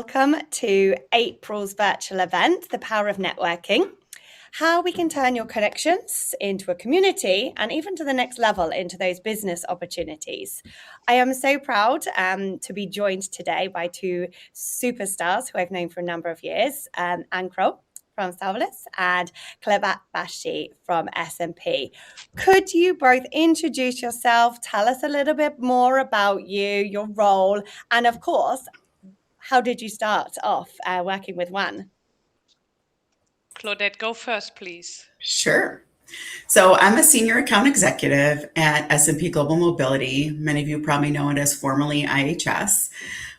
Welcome to April's virtual event, The Power of Networking. How we can turn your connections into a community and even to the next level into those business opportunities. I am so proud to be joined today by two superstars who I've known for a number of years, Anne Graf from Salvalis and Klebat Bashi from S&P. Could you both introduce yourself, tell us a little bit more about you, your role, and of course, how did you start off working with One? Claudette, go first, please. Sure. So I'm a senior account executive at S&P Global Mobility. Many of you probably know it as formerly IHS,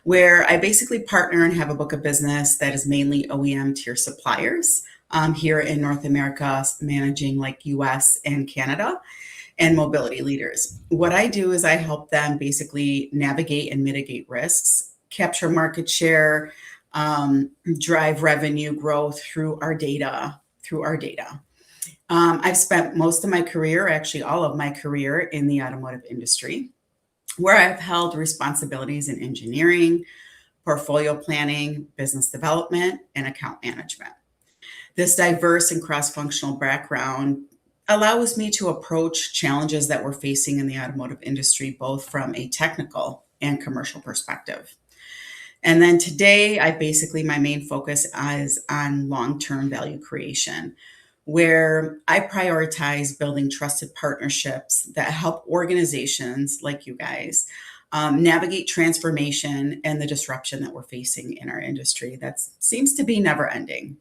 where I basically partner and have a book of business that is mainly OEM tier suppliers here in North America, managing like US and Canada and mobility leaders. What I do is I help them basically navigate and mitigate risks, capture market share, drive revenue growth through our data. I've spent most of my career, actually all of my career, in the automotive industry, where I've held responsibilities in engineering, portfolio planning, business development, and account management. This diverse and cross-functional background allows me to approach challenges that we're facing in the automotive industry, both from a technical and commercial perspective. And then today, my main focus is on long-term value creation, where I prioritize building trusted partnerships that help organizations like you guys navigate transformation and the disruption that we're facing in our industry that seems to be never ending.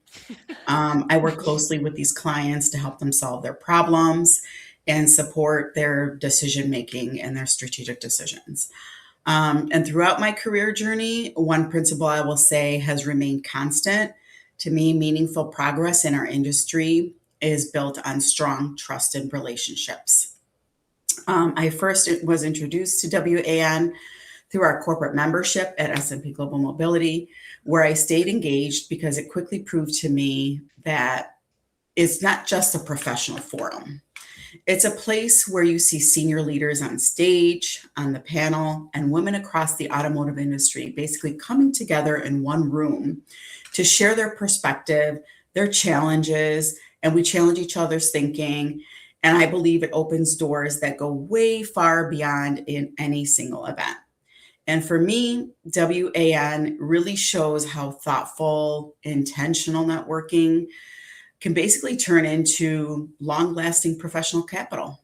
I work closely with these clients to help them solve their problems and support their decision making and their strategic decisions. And throughout my career journey, one principle I will say has remained constant. To me, meaningful progress in our industry is built on strong, trusted relationships. I first was introduced to WAN through our corporate membership at S&P Global Mobility, where I stayed engaged because it quickly proved to me that it's not just a professional forum. It's a place where you see senior leaders on stage, on the panel, and women across the automotive industry basically coming together in one room to share their perspective, their challenges, and we challenge each other's thinking. And I believe it opens doors that go way far beyond in any single event. And for me, WAN really shows how thoughtful, intentional networking can basically turn into long-lasting professional capital.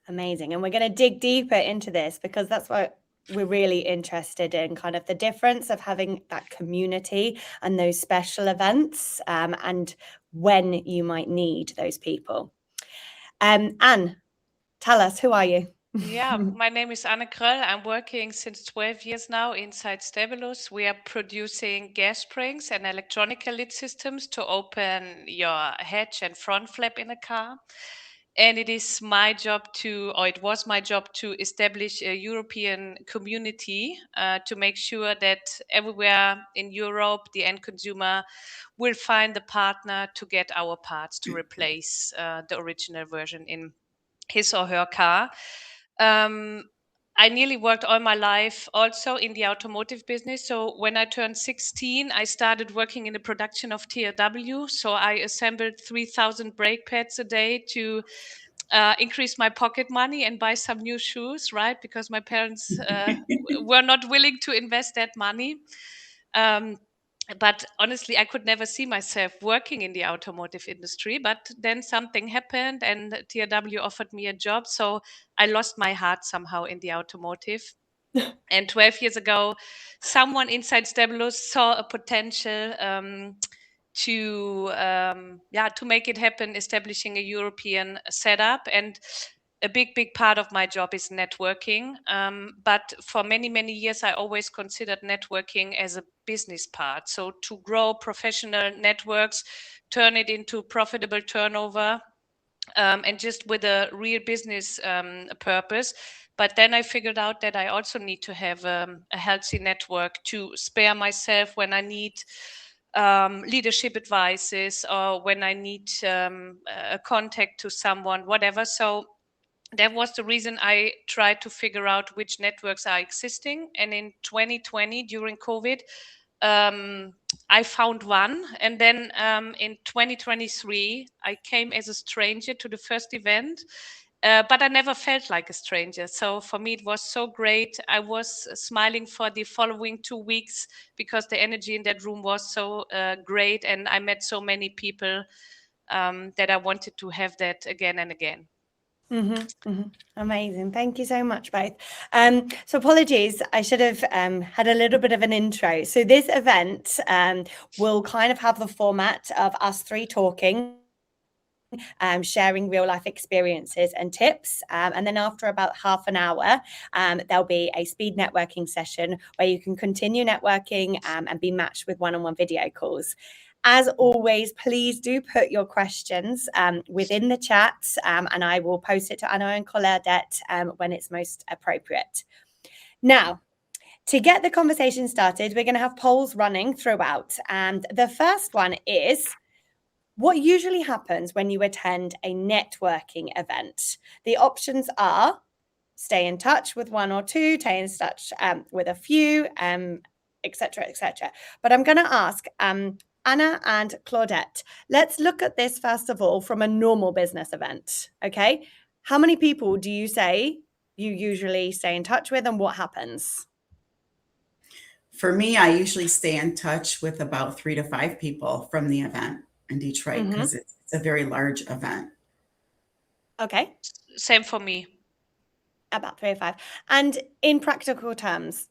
Amazing. And we're going to dig deeper into this because that's what we're really interested in, kind of the difference of having that community and those special events and when you might need those people. Anne, tell us, who are you? Yeah, my name is Anne Graf. I'm working since 12 years now inside Stabilus. We are producing gas springs and electronic lid systems to open your hatch and front flap in a car. And it was my job to establish a European community to make sure that everywhere in Europe, the end consumer will find a partner to get our parts to replace the original version in his or her car. I nearly worked all my life also in the automotive business. So when I turned 16, I started working in the production of TRW. So I assembled 3,000 brake pads a day to increase my pocket money and buy some new shoes, right? Because my parents were not willing to invest that money. But honestly, I could never see myself working in the automotive industry. But then something happened and TRW offered me a job. So I lost my heart somehow in the automotive. And 12 years ago, someone inside Stabilus saw a potential to make it happen, establishing a European setup. And a big part of my job is networking. But for many years, I always considered networking as a business part. So to grow professional networks, turn it into profitable turnover, and just with a real business purpose. But then I figured out that I also need to have a healthy network to spare myself when I need leadership advices or when I need a contact to someone, whatever. So that was the reason I tried to figure out which networks are existing. And in 2020, during COVID, I found one, and then in 2023 I came as a stranger to the first event, but I never felt like a stranger. So for me it was so great. I was smiling for the following 2 weeks because the energy in that room was so great, and I met so many people that I wanted to have that again and again. Amazing. Thank you so much, both. So apologies, I should have had a little bit of an intro. So this event will kind of have the format of us three talking, sharing real life experiences and tips. And then after about half an hour, there'll be a speed networking session where you can continue networking and be matched with one-on-one video calls. As always, please do put your questions within the chat and I will post it to Anna and Colette when it's most appropriate. Now, to get the conversation started, we're going to have polls running throughout. And the first one is, what usually happens when you attend a networking event? The options are stay in touch with one or two, stay in touch with a few, etc., etc. But I'm going to ask Anna and Claudette, let's look at this first of all from a normal business event, okay? How many people do you say you usually stay in touch with and what happens? For me, I usually stay in touch with about 3 to 5 people from the event in Detroit because it's a very large event. Okay. Same for me. About 3 or 5. And in practical terms,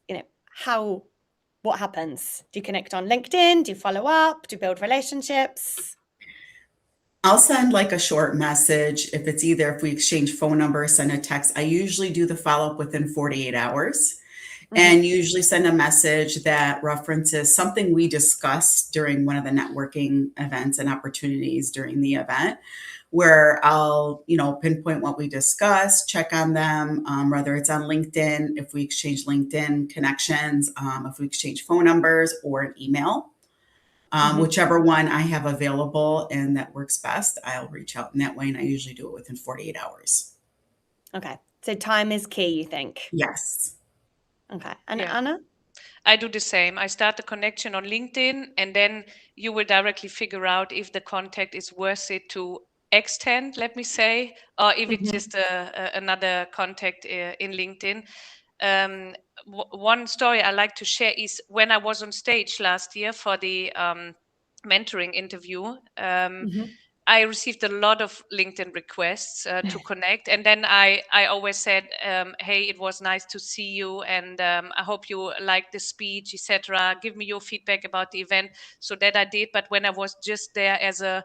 what happens? Do you connect on LinkedIn? Do you follow up? Do you build relationships? I'll send like a short message. If we exchange phone numbers, send a text. I usually do the follow up within 48 hours and usually send a message that references something we discussed during one of the networking events and opportunities during the event, where I'll, pinpoint what we discussed, check on them, whether it's on LinkedIn, if we exchange LinkedIn connections, if we exchange phone numbers or an email. Whichever one I have available and that works best, I'll reach out in that way. And I usually do it within 48 hours. Okay. So time is key, you think? Yes. Okay. And Yeah. Anna? I do the same. I start the connection on LinkedIn, and then you will directly figure out if the contact is worth it to extend, let me say, or if it's just another contact in LinkedIn. One story I like to share is when I was on stage last year for the mentoring interview. I received a lot of LinkedIn requests to connect, and then I always said, "Hey, it was nice to see you, and I hope you liked the speech, etc. Give me your feedback about the event." So that I did, but when I was just there as a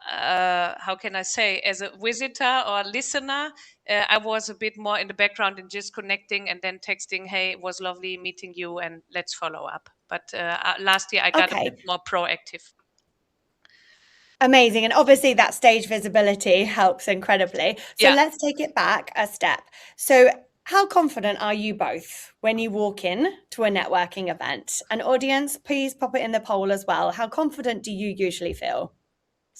how can I say, as a visitor or listener, I was a bit more in the background and just connecting and then texting, "Hey, it was lovely meeting you, and let's follow up." But last year I got a Okay. bit more proactive. Amazing. And obviously that stage visibility helps incredibly. So Yeah. let's take it back a step. So how confident are you both when you walk in to a networking event? And audience, please pop it in the poll as well. How confident do you usually feel?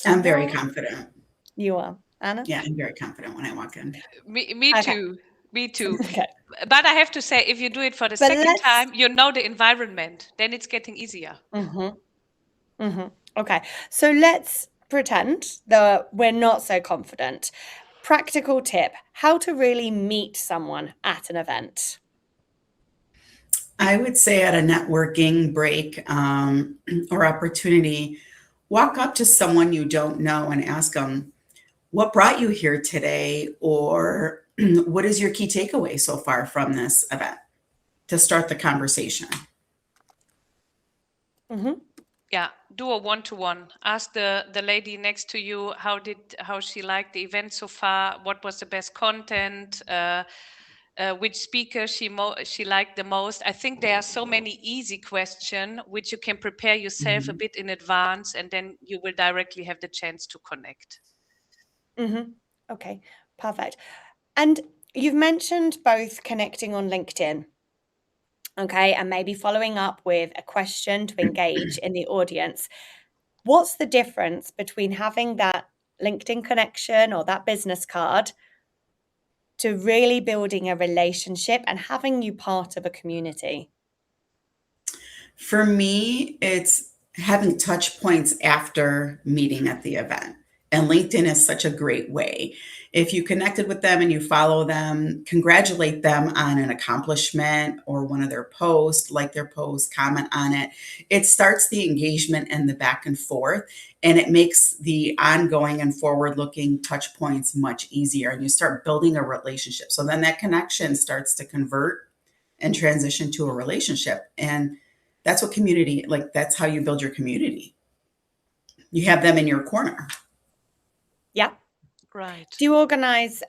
I'm very confident. You are. Anna? Yeah, I'm very confident when I walk in. Me Okay. too. Me too. Okay. But I have to say, if you do it for the But second time, you know the environment. Then it's getting easier. Okay. So let's pretend that we're not so confident. Practical tip, how to really meet someone at an event. I would say at a networking break or opportunity, walk up to someone you don't know and ask them, what brought you here today? Or what is your key takeaway so far from this event, to start the conversation? Yeah, do a one-to-one. Ask the lady next to you how she liked the event so far. What was the best content? Which speaker she liked the most. I think there are so many easy questions which you can prepare yourself a bit in advance, and then you will directly have the chance to connect. Okay, perfect. And you've mentioned both connecting on LinkedIn, okay, and maybe following up with a question to engage in the audience. What's the difference between having that LinkedIn connection or that business card to really building a relationship and having you part of a community? For me, it's having touch points after meeting at the event. And LinkedIn is such a great way. If you connected with them and you follow them, congratulate them on an accomplishment or one of their posts, like their post, comment on it. It starts the engagement and the back and forth, and it makes the ongoing and forward looking touch points much easier. And you start building a relationship. So then that connection starts to convert and transition to a relationship. And that's what community, like, that's how you build your community. You have them in your corner. Yeah. Right. Do you organize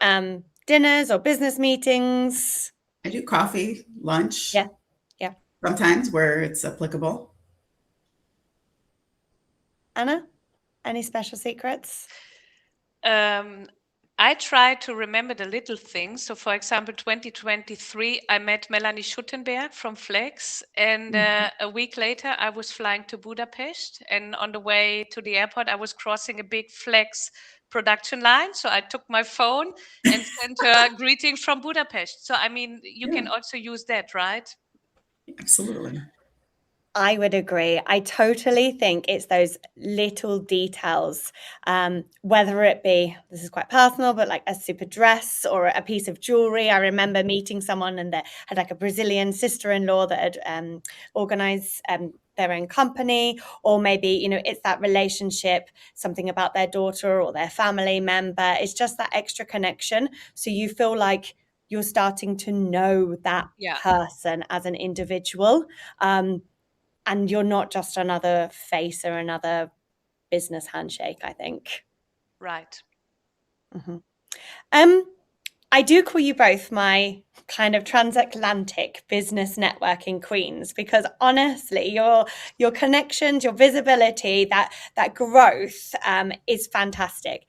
dinners or business meetings? I do coffee, lunch, Yeah. Yeah. sometimes where it's applicable. Anna, any special secrets? I try to remember the little things. So, for example, 2023, I met Melanie Schuttenberg from Flex. And a week later, I was flying to Budapest. And on the way to the airport, I was crossing a big Flex production line. So I took my phone and sent her a greeting from Budapest. So, I mean, you Yeah, can also use that, right? absolutely. I would agree. I totally think it's those little details, whether it be, this is quite personal, but like a super dress or a piece of jewelry. I remember meeting someone and they had like a Brazilian sister-in-law that had organized their own company, or maybe, you know, it's that relationship, something about their daughter or their family member. It's just that extra connection. So you feel like you're starting to know that Yeah. person as an individual. And you're not just another face or another business handshake, I think. Right. I do call you both my kind of transatlantic business networking queens, because honestly, your connections, your visibility, that growth is fantastic.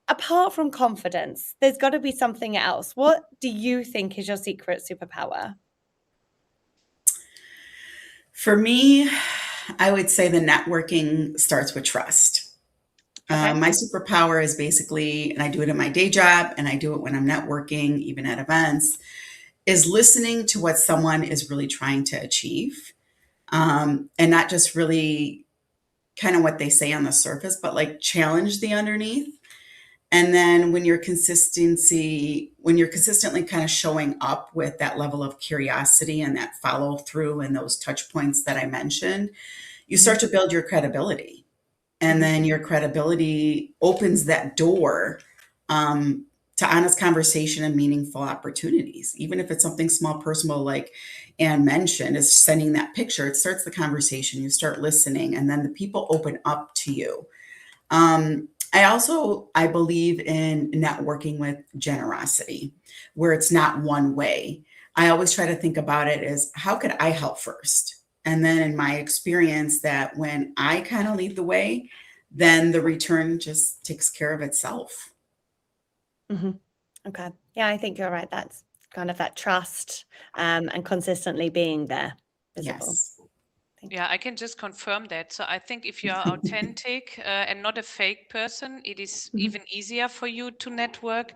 Apart from confidence, there's got to be something else. What do you think is your secret superpower? For me, I would say the networking starts with trust. Okay. My superpower is basically, and I do it in my day job and I do it when I'm networking, even at events, is listening to what someone is really trying to achieve, and not just really kind of what they say on the surface, but like challenge the underneath. And then when you're consistently kind of showing up with that level of curiosity and that follow through and those touch points that I mentioned, you start to build your credibility. And then your credibility opens that door, to honest conversation and meaningful opportunities. Even if it's something small, personal, like Anne mentioned, is sending that picture, it starts the conversation. You start listening, and then the people open up to you. I believe in networking with generosity, where it's not one way. I always try to think about it as, how could I help first? And then in my experience, that when I kind of lead the way, then the return just takes care of itself. Okay. Yeah, I think you're right. That's kind of that trust and consistently being there, visible. Yes. Yeah, I can just confirm that. So I think if you are authentic and not a fake person, it is even easier for you to network.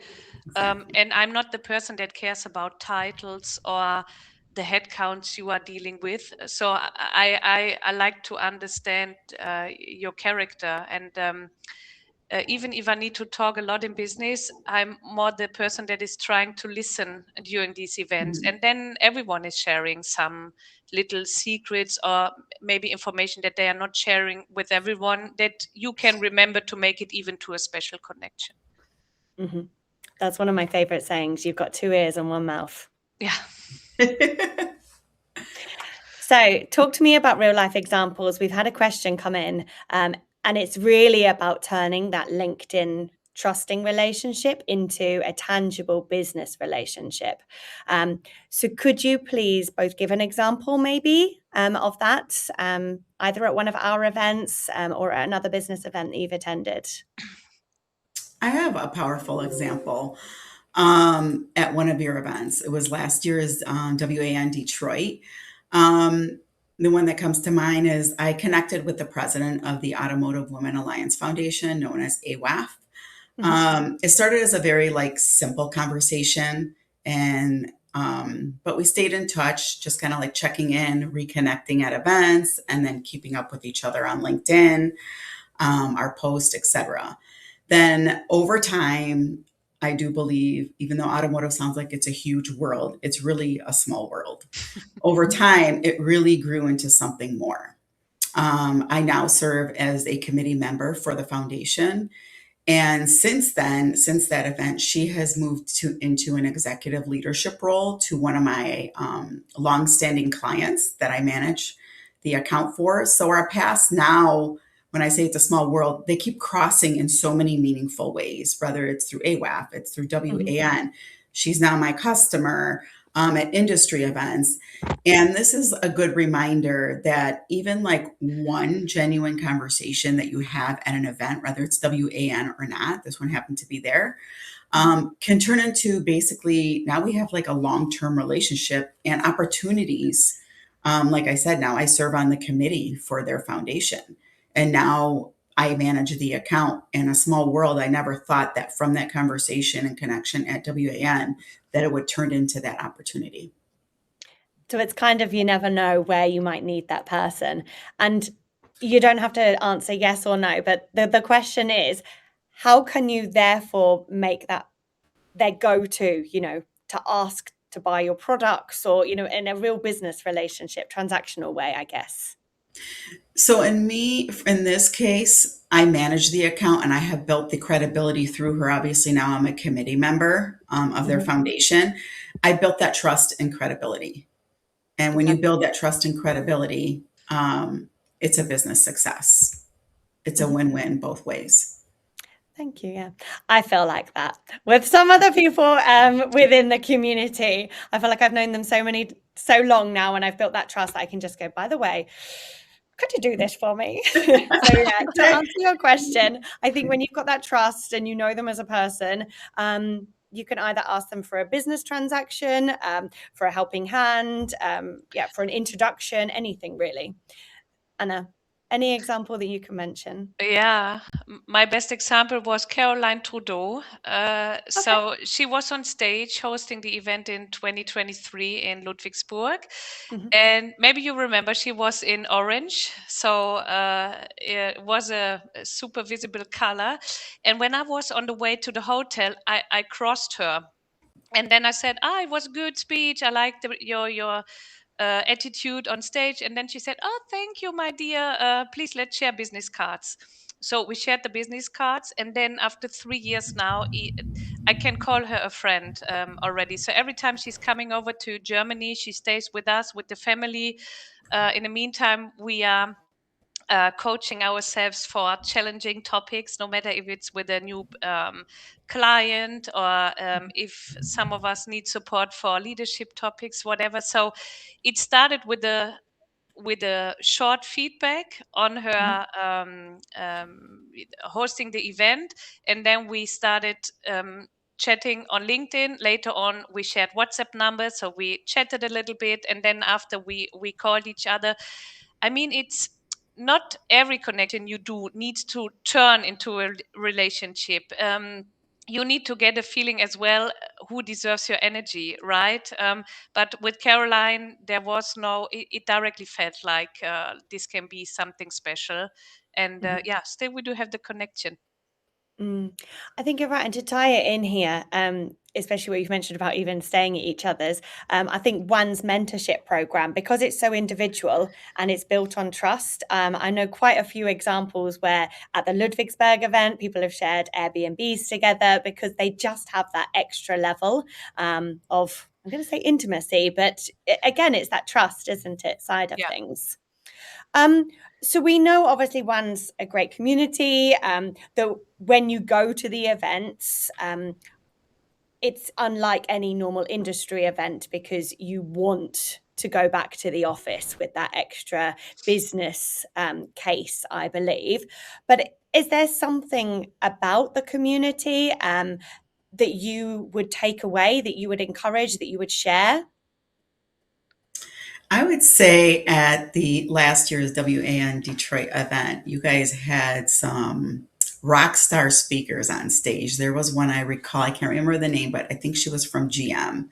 And I'm not the person that cares about titles or the headcounts you are dealing with. So I like to understand your character. And even if I need to talk a lot in business, I'm more the person that is trying to listen during these events. And then everyone is sharing some little secrets or maybe information that they are not sharing with everyone, that you can remember to make it even to a special connection. That's one of my favorite sayings. You've got two ears and one mouth. Yeah. So talk to me about real life examples. We've had a question come in, and it's really about turning that LinkedIn trusting relationship into a tangible business relationship. So could you please both give an example maybe of that, either at one of our events or at another business event that you've attended? I have a powerful example at one of your events. It was last year's WAN Detroit. The one that comes to mind is I connected with the president of the Automotive Women Alliance Foundation, known as AWAF. It started as a very like simple conversation, and But we stayed in touch, just kind of like checking in, reconnecting at events, and then keeping up with each other on LinkedIn, our posts, etc. Then over time, I do believe, even though automotive sounds like it's a huge world, it's really a small world. Over time, it really grew into something more. I now serve as a committee member for the foundation. And since then, since that event, she has moved into an executive leadership role to one of my longstanding clients that I manage the account for. So our paths now, when I say it's a small world, they keep crossing in so many meaningful ways, whether it's through AWAF, it's through WAN. She's now my customer at industry events. And this is a good reminder that even like one genuine conversation that you have at an event, whether it's WAN or not, this one happened to be there, can turn into basically now we have like a long-term relationship and opportunities. Like I said, now I serve on the committee for their foundation. And now I manage the account. In a small world, I never thought that from that conversation and connection at WAN that it would turn into that opportunity. So it's kind of, you never know where you might need that person. And you don't have to answer yes or no, but the question is, how can you therefore make that their go-to, to ask to buy your products, or, in a real business relationship, transactional way, I guess? So in this case, I manage the account and I have built the credibility through her. Obviously, now I'm a committee member of their foundation. I built that trust and credibility. And when you build that trust and credibility, it's a business success. It's a win-win both ways. Thank you. Yeah, I feel like that with some other people within the community. I feel like I've known them so long now, and I've built that trust that I can just go, by the way, could you do this for me? So yeah, to answer your question, I think when you've got that trust and you know them as a person, you can either ask them for a business transaction, for a helping hand, for an introduction, anything really. Anna, any example that you can mention? Yeah, my best example was Caroline Trudeau. So she was on stage hosting the event in 2023 in Ludwigsburg. And maybe you remember she was in orange. So it was a super visible color. And when I was on the way to the hotel, I crossed her. And then I said, it was a good speech. I liked your attitude on stage. And then she said, thank you, my dear. Please, let's share business cards. So we shared the business cards. And then after 3 years now, I can call her a friend already. So every time she's coming over to Germany, she stays with us, with the family. In the meantime, we are coaching ourselves for challenging topics, no matter if it's with a new client or if some of us need support for leadership topics, whatever. So it started with a short feedback on her hosting the event, and then we started chatting on LinkedIn. Later on, we shared WhatsApp numbers, so we chatted a little bit, and then after we called each other. I mean, it's not every connection you do needs to turn into a relationship. You need to get a feeling as well who deserves your energy, right? But with Caroline, there was it directly felt like this can be something special. And still we do have the connection. I think you're right. And to tie it in here, especially what you've mentioned about even staying at each other's, I think one's mentorship program, because it's so individual and it's built on trust. I know quite a few examples where at the Ludwigsburg event, people have shared Airbnbs together because they just have that extra level of, I'm going to say intimacy, but again, it's that trust, isn't it, side of things. So we know obviously one's a great community, though when you go to the events, it's unlike any normal industry event because you want to go back to the office with that extra business case, I believe. But is there something about the community that you would take away, that you would encourage, that you would share? I would say at the last year's WAN Detroit event, you guys had some rock star speakers on stage. There was one I recall, I can't remember the name, but I think she was from GM.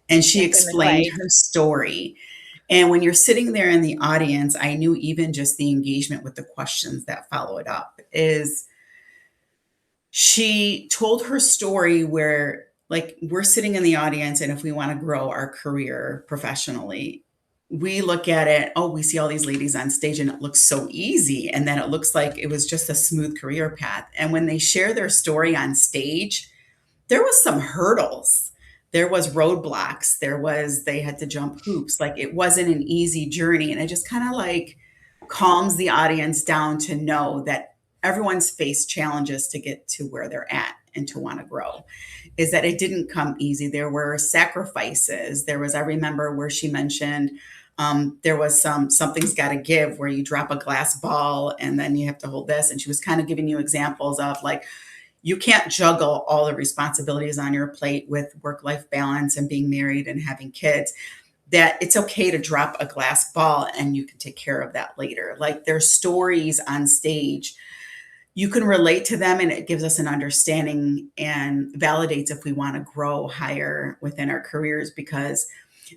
And she Yes, in explained McQuaid. her story. And when you're sitting there in the audience, I knew even just the engagement with the questions that follow it up is she told her story where, like, we're sitting in the audience, and if we want to grow our career professionally, we look at it, oh, we see all these ladies on stage and it looks so easy. And then it looks like it was just a smooth career path. And when they share their story on stage, there was some hurdles. There was roadblocks. They had to jump hoops. Like, it wasn't an easy journey. And it just kind of like calms the audience down to know that everyone's faced challenges to get to where they're at and to want to grow. Is that it didn't come easy. There were sacrifices. I remember where she mentioned there was something's got to give, where you drop a glass ball and then you have to hold this. And she was kind of giving you examples of, like, you can't juggle all the responsibilities on your plate with work-life balance and being married and having kids, that it's okay to drop a glass ball and you can take care of that later. Like, there's stories on stage, you can relate to them, and it gives us an understanding and validates if we want to grow higher within our careers, because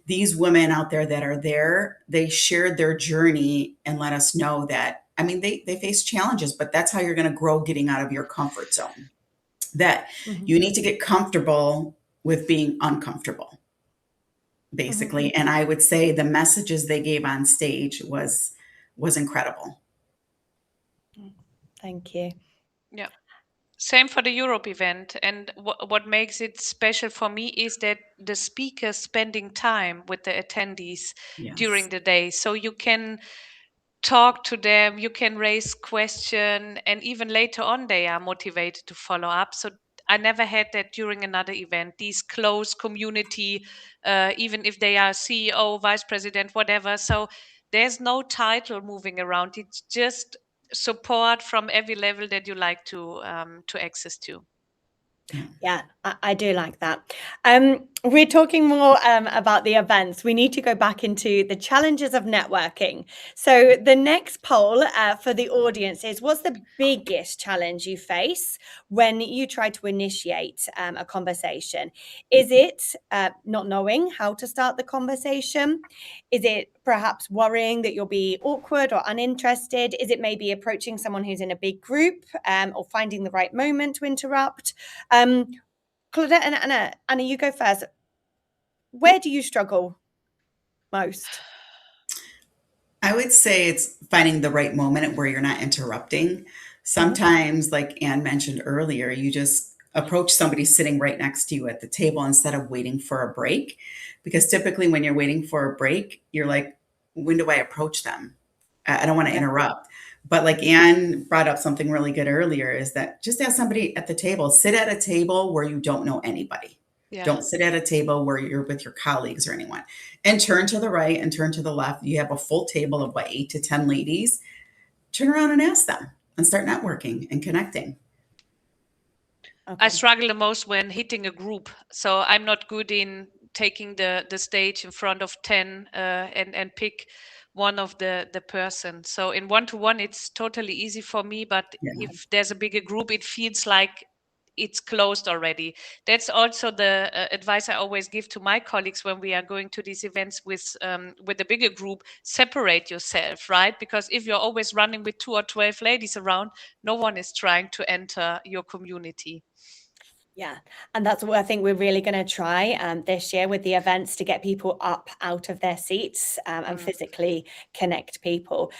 these women out there that are there, they shared their journey and let us know that, I mean, they face challenges, but that's how you're going to grow, getting out of your comfort zone. That Mhm. you need to get comfortable with being uncomfortable, Mhm. basically. And I would say the messages they gave on stage was incredible. Thank you. Yeah. Same for the Europe event. And what makes it special for me is that the speakers spending time with the attendees Yes. during the day. So you can talk to them, you can raise question, and even later on they are motivated to follow up. So I never had that during another event, these close community, even if they are CEO, vice president, whatever. So there's no title moving around, it's just support from every level that you like to access to. Yeah, I do like that. We're talking more about the events. We need to go back into the challenges of networking. So the next poll for the audience is, what's the biggest challenge you face when you try to initiate a conversation? Is it not knowing how to start the conversation? Is it perhaps worrying that you'll be awkward or uninterested? Is it maybe approaching someone who's in a big group or finding the right moment to interrupt? Claudette and Anna, you go first. Where do you struggle most? I would say it's finding the right moment where you're not interrupting. Mhm. Sometimes, like Anne mentioned earlier, you just approach somebody sitting right next to you at the table instead of waiting for a break. Because typically, when you're waiting for a break, you're like, when do I approach them? I don't want to Yeah. interrupt. But like Anne brought up something really good earlier, is that just ask somebody at the table, sit at a table where you don't know anybody. Yeah. Don't sit at a table where you're with your colleagues or anyone, and turn to the right and turn to the left. You have a full table of what, 8 to 10 ladies. Turn around and ask them and start networking and connecting. I Okay. struggle the most when hitting a group. So I'm not good in taking the stage in front of 10 and pick one of the person. So in one-to-one, it's totally easy for me. But Yeah. if there's a bigger group, it feels like it's closed already. That's also the advice I always give to my colleagues when we are going to these events with a bigger group. Separate yourself, right? Because if you're always running with 2 or 12 ladies around, no one is trying to enter your community. Yeah, and that's what I think we're really going to try this year with the events, to get people up out of their seats and Mm. physically connect people.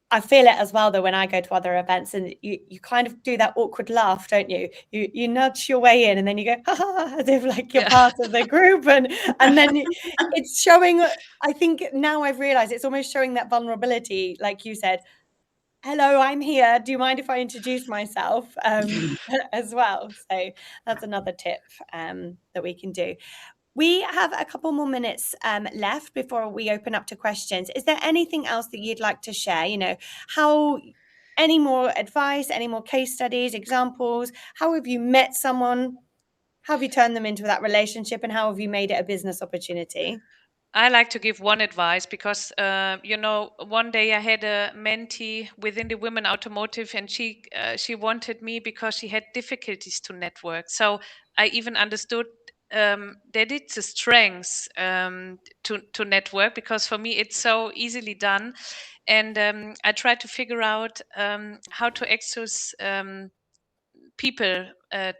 I feel it as well, though, when I go to other events, and you kind of do that awkward laugh, don't you? You nudge your way in, and then you go, ha, ha, as if like you're Yeah. part of the group, and then it's showing. I think now I've realized it's almost showing that vulnerability, like you said. Hello, I'm here. Do you mind if I introduce myself as well? So that's another tip that we can do. We have a couple more minutes left before we open up to questions. Is there anything else that you'd like to share? How any more advice, any more case studies, examples? How have you met someone? How have you turned them into that relationship, and how have you made it a business opportunity? I like to give one advice because, one day I had a mentee within the women automotive, and she wanted me because she had difficulties to network. So I even understood that it's a strength to network, because for me it's so easily done, and I try to figure out how to access people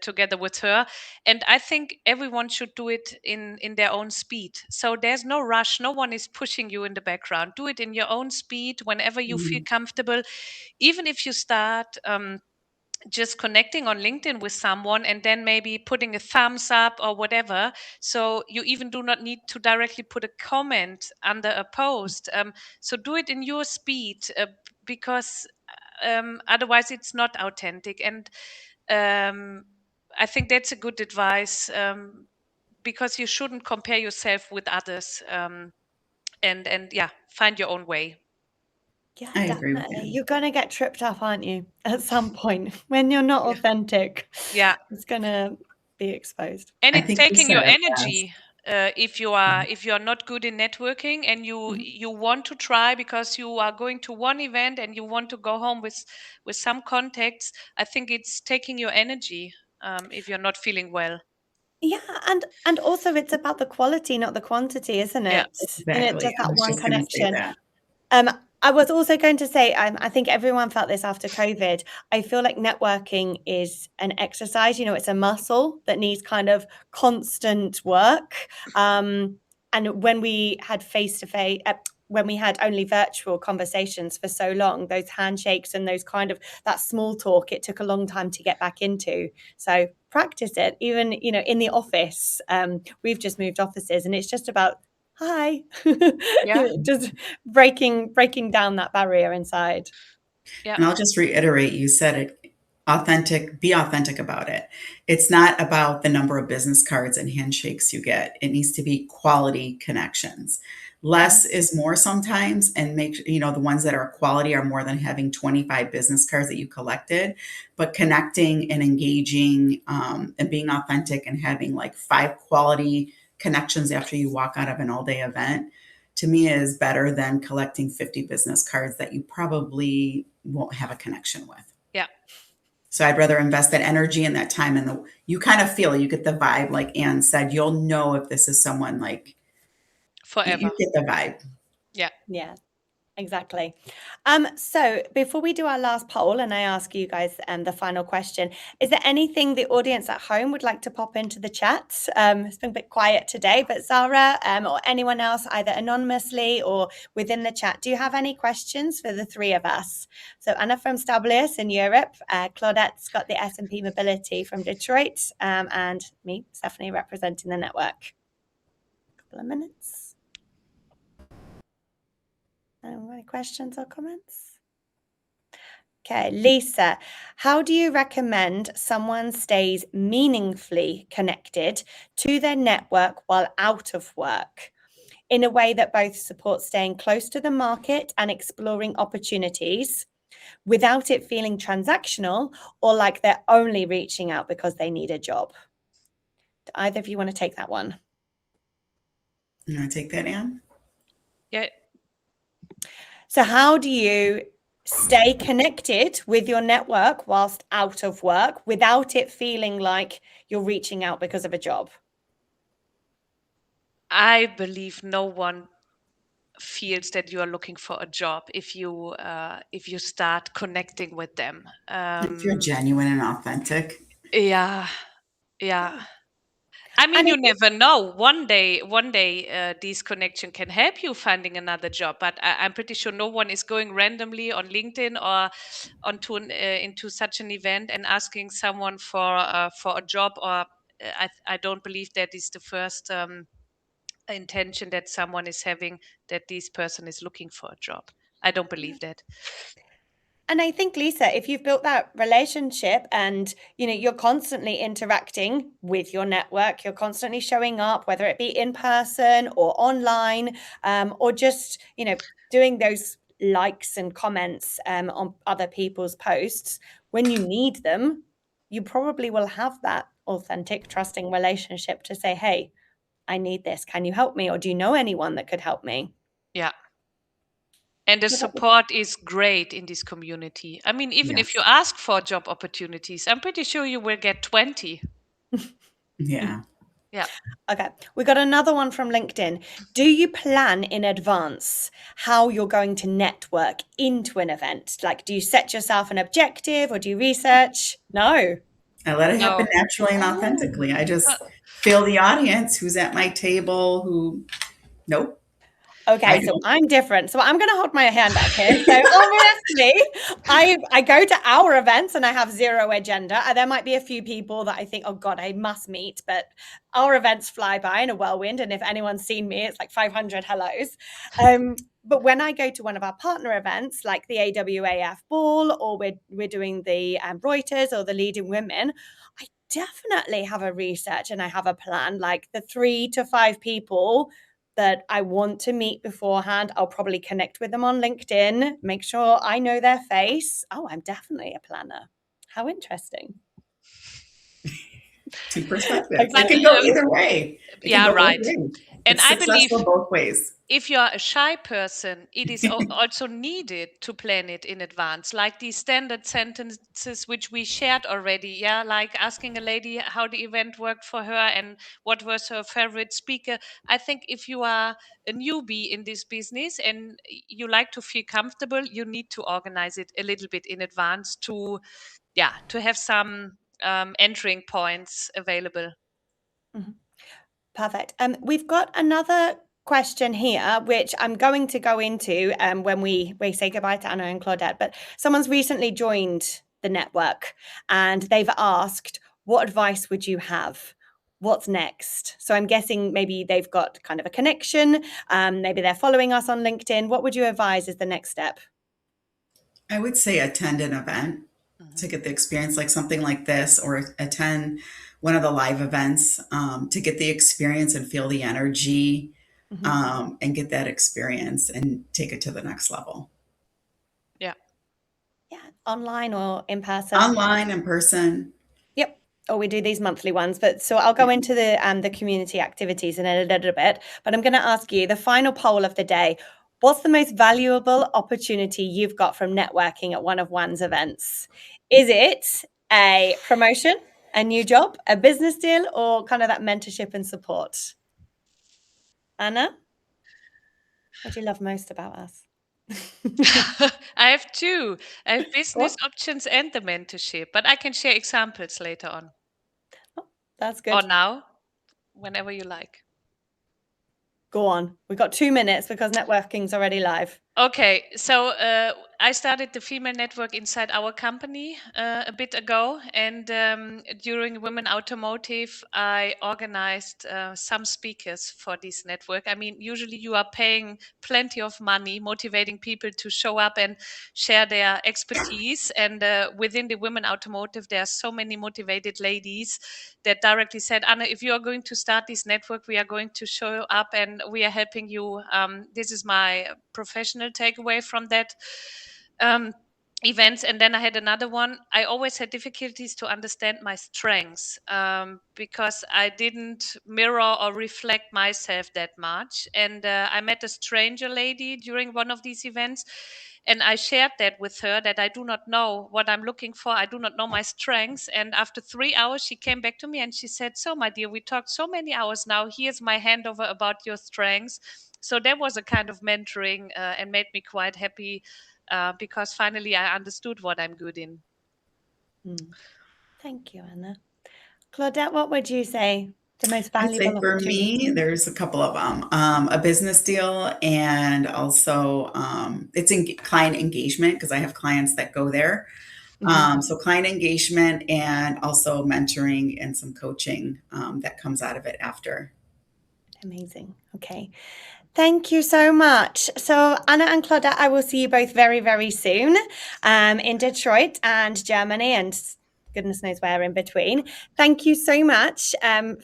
together with her. And I think everyone should do it in their own speed, so there's no rush, no one is pushing you in the background. Do it in your own speed whenever you feel comfortable. Even if you start just connecting on LinkedIn with someone and then maybe putting a thumbs up or whatever. So you even do not need to directly put a comment under a post. So do it in your speed, because otherwise it's not authentic. And I think that's a good advice, because you shouldn't compare yourself with others. And yeah, find your own way. Yeah, I agree with definitely. that. You're going to get tripped up, aren't you? At some point when you're not authentic, Yeah. it's going to be exposed. And I it's think you taking said your it best. energy. If you are not good in networking, and you want to try because you are going to one event and you want to go home with some contacts, I think it's taking your energy, if you're not feeling well. Yeah, and also it's about the quality, not the quantity, isn't Yeah. it? And it's Exactly. just I that was one just going to say connection. that. I was also going to say, I think everyone felt this after COVID. I feel like networking is an exercise. It's a muscle that needs kind of constant work. And when we had face-to-face, when we had only virtual conversations for so long, those handshakes and those kind of that small talk, it took a long time to get back into. So practice it. Even, in the office, we've just moved offices, and it's just about hi. Yeah. Just breaking down that barrier inside. Yeah. And I'll just reiterate, you said it, authentic, be authentic about it. It's not about the number of business cards and handshakes you get. It needs to be quality connections. Less is more sometimes, and the ones that are quality are more than having 25 business cards that you collected. But connecting and engaging, and being authentic and having like 5 quality connections after you walk out of an all-day event, to me, is better than collecting 50 business cards that you probably won't have a connection with. Yeah. So I'd rather invest that energy and that time, and you kind of feel, you get the vibe, like Anne said, you'll know if this is someone, like, Forever. you get the vibe. Yeah. Yeah, exactly. So before we do our last poll and I ask you guys the final question, is there anything the audience at home would like to pop into the chat? It's been a bit quiet today, but Zara, or anyone else, either anonymously or within the chat, do you have any questions for the three of us? So Anna from Stabilis in Europe, Claudette's got the S&P Mobility from Detroit, and me, Stephanie, representing the network. Couple of minutes. Any questions or comments? Okay, Lisa, how do you recommend someone stays meaningfully connected to their network while out of work in a way that both supports staying close to the market and exploring opportunities without it feeling transactional or like they're only reaching out because they need a job? Do either of you want to take that one? You want to take that, Anne? Yeah. So how do you stay connected with your network whilst out of work without it feeling like you're reaching out because of a job? I believe no one feels that you are looking for a job if you start connecting with them. If you're genuine and authentic. Yeah. I mean, And I you think, never know. One day, this connection can help you finding another job. But I'm pretty sure no one is going randomly on LinkedIn or into such an event and asking someone for a job. Or I don't believe that is the first intention that someone is having, that this person is looking for a job. I don't believe that. And I think, Lisa, if you've built that relationship and, you're constantly interacting with your network, you're constantly showing up, whether it be in person or online, or just, doing those likes and comments on other people's posts, when you need them, you probably will have that authentic, trusting relationship to say, hey, I need this. Can you help me? Or do you know anyone that could help me? Yeah. And the support is great in this community. I mean, even if Yes. you ask for job opportunities, I'm pretty sure you will get 20. Yeah. Yeah. Okay, we got another one from LinkedIn. Do you plan in advance how you're going to network into an event? Like, do you set yourself an objective or do you research? No. I let it happen No. naturally and authentically. I just feel the audience, who's at my table, nope, I Okay, so don't. I'm different. So I'm going to hold my hand up here. So obviously, I go to our events and I have zero agenda. And there might be a few people that I think, oh God, I must meet. But our events fly by in a whirlwind. And if anyone's seen me, it's like 500 hellos. But when I go to one of our partner events, like the AWAF Ball, or we're doing the Reuters or the Leading Women, I definitely have a research and I have a plan, like the 3 to 5 people that I want to meet beforehand. I'll probably connect with them on LinkedIn, make sure I know their face. Oh, I'm definitely a planner. How interesting. Two perspectives. Okay. It can go either way. It can Yeah, go both right. ways. And It's I believe successful both ways. if you're a shy person, it is also needed to plan it in advance, like these standard sentences which we shared already. Yeah, like asking a lady how the event worked for her and what was her favorite speaker. I think if you are a newbie in this business and you like to feel comfortable, you need to organize it a little bit in advance to, yeah, to have some entering points available. Mhm. Perfect. We've got another question here, which I'm going to go into when we say goodbye to Anna and Claudette. But someone's recently joined the network and they've asked, what advice would you have? What's next? So I'm guessing maybe they've got kind of a connection. Maybe they're following us on LinkedIn. What would you advise is the next step? I would say attend an event Mhm. to get the experience, like something like this, or attend one of the live events to get the experience and feel the energy Mhm. and get that experience and take it to the next level. Yeah. Yeah, online or in person. Online, in person. Yep. Or we do these monthly ones. But so I'll go into the community activities in a little bit. But I'm going to ask you the final poll of the day. What's the most valuable opportunity you've got from networking at one of Juan's events? Is it a promotion, a new job, a business deal, or kind of that mentorship and support? Anna, what do you love most about us? I have two. I have Go on. business options and the mentorship, but I can share examples later on Oh, that's or good. now, whenever you like. Go on. We've got 2 minutes because networking's already live. Okay, so I started the female network inside our company a bit ago, and during Women Automotive, I organized some speakers for this network. I mean, usually you are paying plenty of money, motivating people to show up and share their expertise. And within the Women Automotive, there are so many motivated ladies that directly said, Anna, if you are going to start this network, we are going to show up and we are helping you. This is my professional takeaway from that um, events. And then I had another one. I always had difficulties to understand my strengths because I didn't mirror or reflect myself that much. And I met a stranger lady during one of these events. And I shared that with her that I do not know what I'm looking for. I do not know my strengths. And after 3 hours, she came back to me and she said, so, my dear, we talked so many hours now. Here's my handover about your strengths. So that was a kind of mentoring and made me quite happy because finally I understood what I'm good in. Thank you, Anna. Claudette, what would you say the most I'd say valuable for me, opportunity? there's a couple of them. A business deal, and also it's in client engagement because I have clients that go there. So client engagement and also mentoring and some coaching that comes out of it after. Amazing. Okay. Thank you so much. So, Anna and Claudette, I will see you both very, very soon in Detroit and Germany and goodness knows where in between. Thank you so much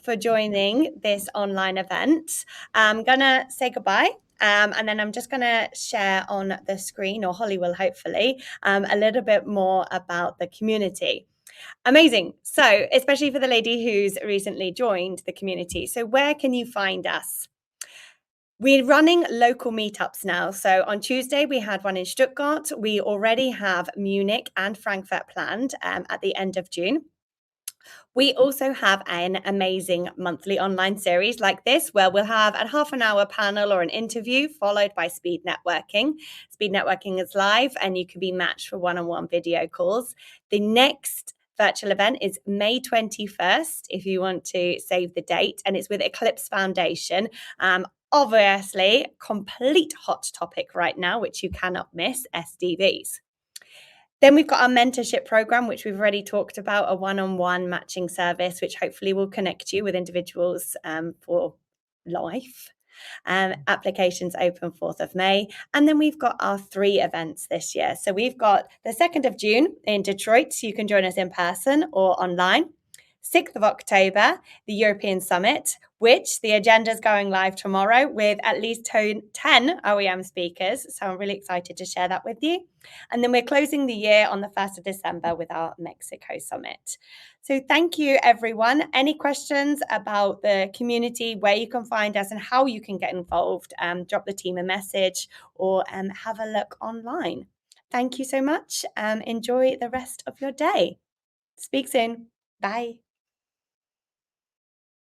for joining this online event. I'm going to say goodbye. And then I'm just going to share on the screen, or Holly will hopefully, a little bit more about the community. Amazing. So, especially for the lady who's recently joined the community. So, where can you find us? We're running local meetups now. So on Tuesday, we had one in Stuttgart. We already have Munich and Frankfurt planned at the end of June. We also have an amazing monthly online series like this, where we'll have a half an hour panel or an interview followed by speed networking. Speed networking is live and you can be matched for one-on-one video calls. The next virtual event is May 21st, if you want to save the date, and it's with Eclipse Foundation. Obviously, complete hot topic right now, which you cannot miss, SDVs. Then we've got our mentorship program, which we've already talked about, a one-on-one matching service, which hopefully will connect you with individuals for life. Applications open 4th of May. And then we've got our 3 events this year. So we've got the 2nd of June in Detroit, so you can join us in person or online. 6th of October, the European Summit, which the agenda is going live tomorrow with at least 10 OEM speakers. So I'm really excited to share that with you. And then we're closing the year on the 1st of December with our Mexico Summit. So thank you, everyone. Any questions about the community, where you can find us and how you can get involved, drop the team a message or have a look online. Thank you so much. Enjoy the rest of your day. Speak soon. Bye.